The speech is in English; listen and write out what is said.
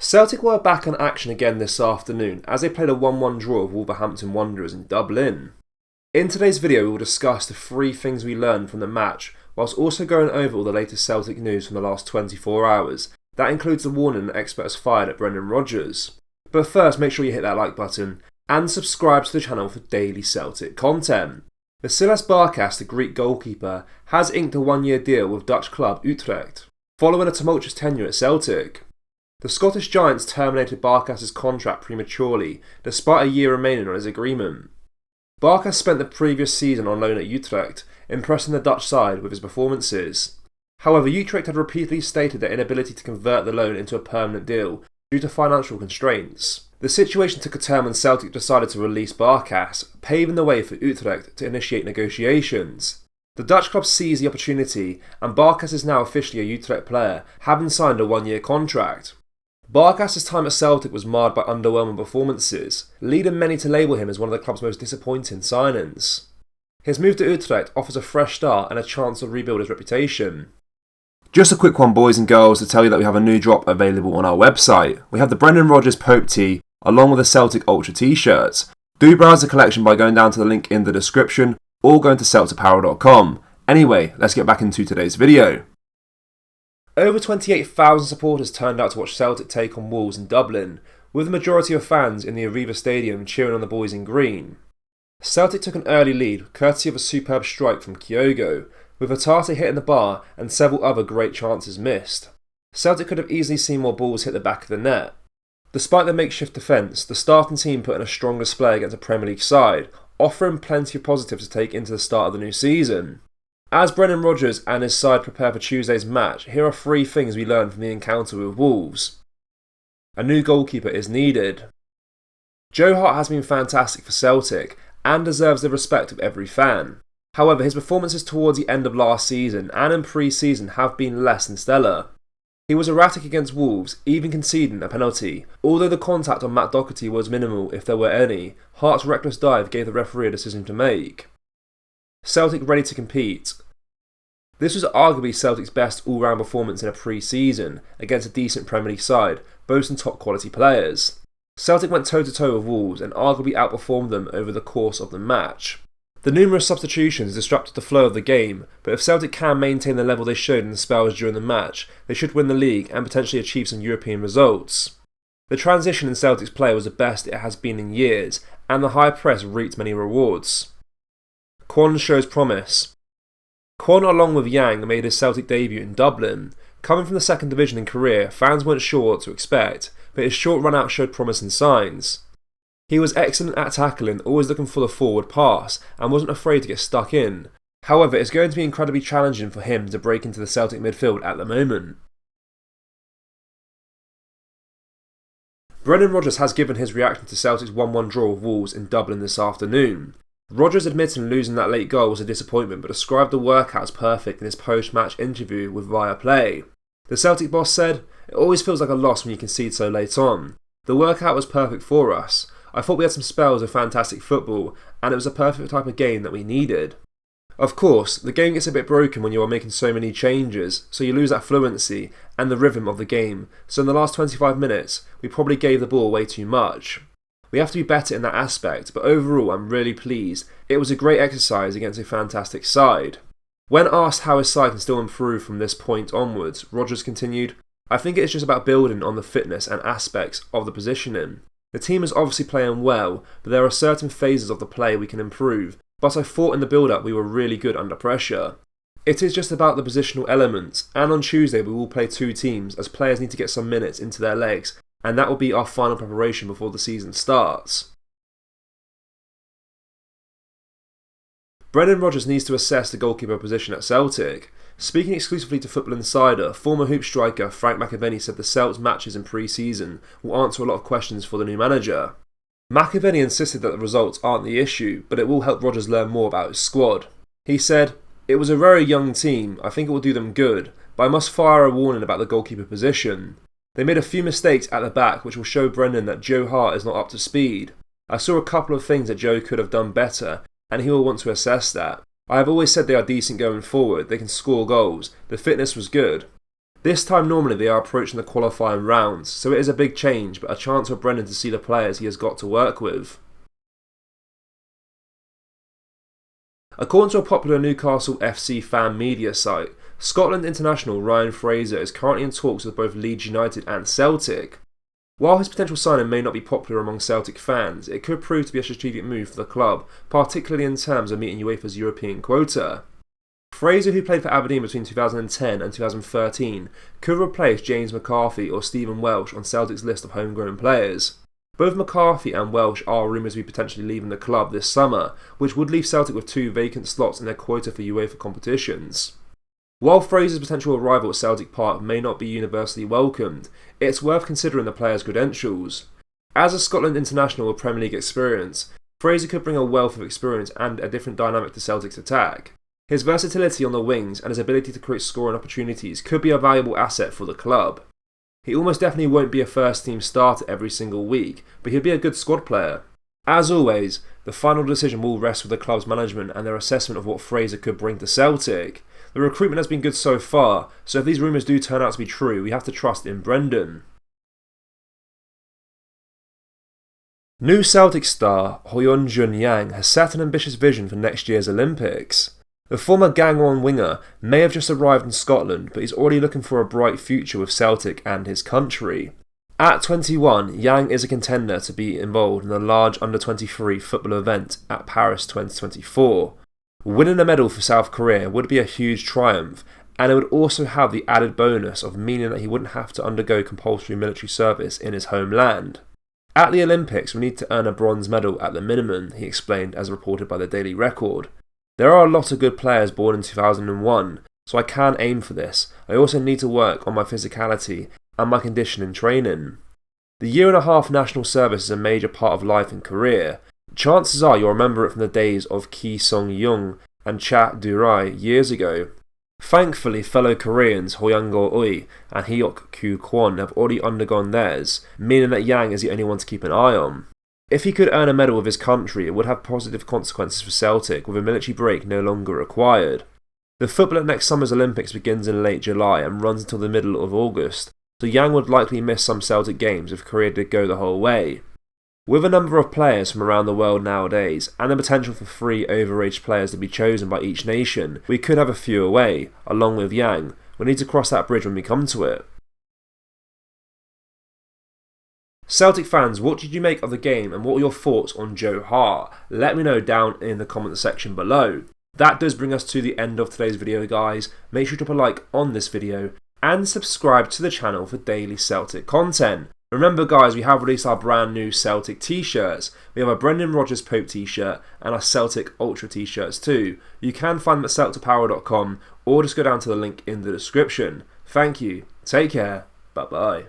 Celtic were back in action again this afternoon as they played a 1-1 draw with Wolverhampton Wanderers in Dublin. In today's video we will discuss the 3 things we learned from the match, whilst also going over all the latest Celtic news from the last 24 hours. That includes the warning that expert has fired at Brendan Rodgers. But first, make sure you hit that like button and subscribe to the channel for daily Celtic content. Vasilis Barkas, the Greek goalkeeper, has inked a 1-year deal with Dutch club Utrecht, following a tumultuous tenure at Celtic. The Scottish Giants terminated Barkas' contract prematurely, despite a year remaining on his agreement. Barkas spent the previous season on loan at Utrecht, impressing the Dutch side with his performances. However, Utrecht had repeatedly stated their inability to convert the loan into a permanent deal due to financial constraints. The situation took a turn when Celtic decided to release Barkas, paving the way for Utrecht to initiate negotiations. The Dutch club seized the opportunity, and Barkas is now officially a Utrecht player, having signed a 1-year contract. Barkas' time at Celtic was marred by underwhelming performances, leading many to label him as one of the club's most disappointing signings. His move to Utrecht offers a fresh start and a chance to rebuild his reputation. Just a quick one, boys and girls, to tell you that we have a new drop available on our website. We have the Brendan Rodgers Pope tee along with the Celtic Ultra t-shirts. Do browse the collection by going down to the link in the description or going to celticapparel.com. Anyway, let's get back into today's video. Over 28,000 supporters turned out to watch Celtic take on Wolves in Dublin, with the majority of fans in the Aviva Stadium cheering on the boys in green. Celtic took an early lead, courtesy of a superb strike from Kyogo, with Hatate hitting the bar and several other great chances missed. Celtic could have easily seen more balls hit the back of the net. Despite the makeshift defence, the starting team put in a strong display against a Premier League side, offering plenty of positives to take into the start of the new season. As Brendan Rodgers and his side prepare for Tuesday's match, here are 3 things we learned from the encounter with Wolves. A new goalkeeper is needed. Joe Hart has been fantastic for Celtic and deserves the respect of every fan. However, his performances towards the end of last season and in pre-season have been less than stellar. He was erratic against Wolves, even conceding a penalty. Although the contact on Matt Doherty was minimal if there were any, Hart's reckless dive gave the referee a decision to make. Celtic ready to compete. This was arguably Celtic's best all-round performance in a pre-season against a decent Premier League side, boasting top quality players. Celtic went toe-to-toe with Wolves and arguably outperformed them over the course of the match. The numerous substitutions disrupted the flow of the game, but if Celtic can maintain the level they showed in the spells during the match, they should win the league and potentially achieve some European results. The transition in Celtic's play was the best it has been in years, and the high press reaped many rewards. Kwon shows promise. Kwon, along with Yang, made his Celtic debut in Dublin. Coming from the second division in Korea, fans weren't sure what to expect, but his short run out showed promising signs. He was excellent at tackling, always looking for the forward pass, and wasn't afraid to get stuck in. However, it's going to be incredibly challenging for him to break into the Celtic midfield at the moment. Brendan Rodgers has given his reaction to Celtic's 1-1 draw with Wolves in Dublin this afternoon. Rodgers admitting losing that late goal was a disappointment, but described the workout as perfect in his post-match interview with Viaplay. The Celtic boss said, "It always feels like a loss when you concede so late on. The workout was perfect for us. I thought we had some spells of fantastic football, and it was a perfect type of game that we needed." Of course, the game gets a bit broken when you are making so many changes, so you lose that fluency and the rhythm of the game, so in the last 25 minutes, we probably gave the ball way too much. We have to be better in that aspect, but overall I'm really pleased. It was a great exercise against a fantastic side. When asked how his side can still improve from this point onwards, Rodgers continued, "I think it's just about building on the fitness and aspects of the positioning. The team is obviously playing well, but there are certain phases of the play we can improve, but I thought in the build-up we were really good under pressure. It is just about the positional elements, and on Tuesday we will play 2 teams as players need to get some minutes into their legs, and that will be our final preparation before the season starts." Brendan Rodgers needs to assess the goalkeeper position at Celtic. Speaking exclusively to Football Insider, former Hoop striker Frank McAvenny said the Celts matches in pre-season will answer a lot of questions for the new manager. McAvenny insisted that the results aren't the issue, but it will help Rodgers learn more about his squad. He said, "It was a very young team, I think it will do them good, but I must fire a warning about the goalkeeper position. They made a few mistakes at the back which will show Brendan that Joe Hart is not up to speed. I saw a couple of things that Joe could have done better, and he will want to assess that. I have always said they are decent going forward, they can score goals, the fitness was good. This time normally they are approaching the qualifying rounds, so it is a big change, but a chance for Brendan to see the players he has got to work with. According to a popular Newcastle FC fan media site, Scotland international Ryan Fraser is currently in talks with both Leeds United and Celtic. While his potential signing may not be popular among Celtic fans, it could prove to be a strategic move for the club, particularly in terms of meeting UEFA's European quota. Fraser, who played for Aberdeen between 2010 and 2013, could replace James McCarthy or Stephen Welsh on Celtic's list of homegrown players. Both McCarthy and Welsh are rumoured to be potentially leaving the club this summer, which would leave Celtic with 2 vacant slots in their quota for UEFA competitions. While Fraser's potential arrival at Celtic Park may not be universally welcomed, it's worth considering the player's credentials. As a Scotland international with Premier League experience, Fraser could bring a wealth of experience and a different dynamic to Celtic's attack. His versatility on the wings and his ability to create scoring opportunities could be a valuable asset for the club. He almost definitely won't be a first team starter every single week, but he'll be a good squad player. As always, the final decision will rest with the club's management and their assessment of what Fraser could bring to Celtic. The recruitment has been good so far, so if these rumours do turn out to be true, we have to trust in Brendan. New Celtic star Hyun-Jun Yang has set an ambitious vision for next year's Olympics. The former Gangwon winger may have just arrived in Scotland, but he's already looking for a bright future with Celtic and his country. At 21, Yang is a contender to be involved in the large under-23 football event at Paris 2024. Winning a medal for South Korea would be a huge triumph, and it would also have the added bonus of meaning that he wouldn't have to undergo compulsory military service in his homeland. At the Olympics, we need to earn a bronze medal at the minimum, he explained as reported by the Daily Record. There are a lot of good players born in 2001, so I can aim for this. I also need to work on my physicality and my conditioning training. The year-and-a-half national service is a major part of life and career. Chances are you'll remember it from the days of Ki Sung-young and Cha Du-rai years ago. Thankfully, fellow Koreans Hoyang Go-ui and Hyok Kyu-kwon have already undergone theirs, meaning that Yang is the only one to keep an eye on. If he could earn a medal with his country, it would have positive consequences for Celtic, with a military break no longer required. The football at next summer's Olympics begins in late July and runs until the middle of August, so Yang would likely miss some Celtic games if Korea did go the whole way. With a number of players from around the world nowadays, and the potential for 3 overage players to be chosen by each nation, we could have a few away, along with Yang. We need to cross that bridge when we come to it. Celtic fans, what did you make of the game and what were your thoughts on Joe Hart? Let me know down in the comment section below. That does bring us to the end of today's video, guys. Make sure to drop a like on this video and subscribe to the channel for daily Celtic content. Remember guys, we have released our brand new Celtic t-shirts. We have a Brendan Rodgers Pope t-shirt and our Celtic Ultra t-shirts too. You can find them at celticpower.com or just go down to the link in the description. Thank you, take care, bye bye.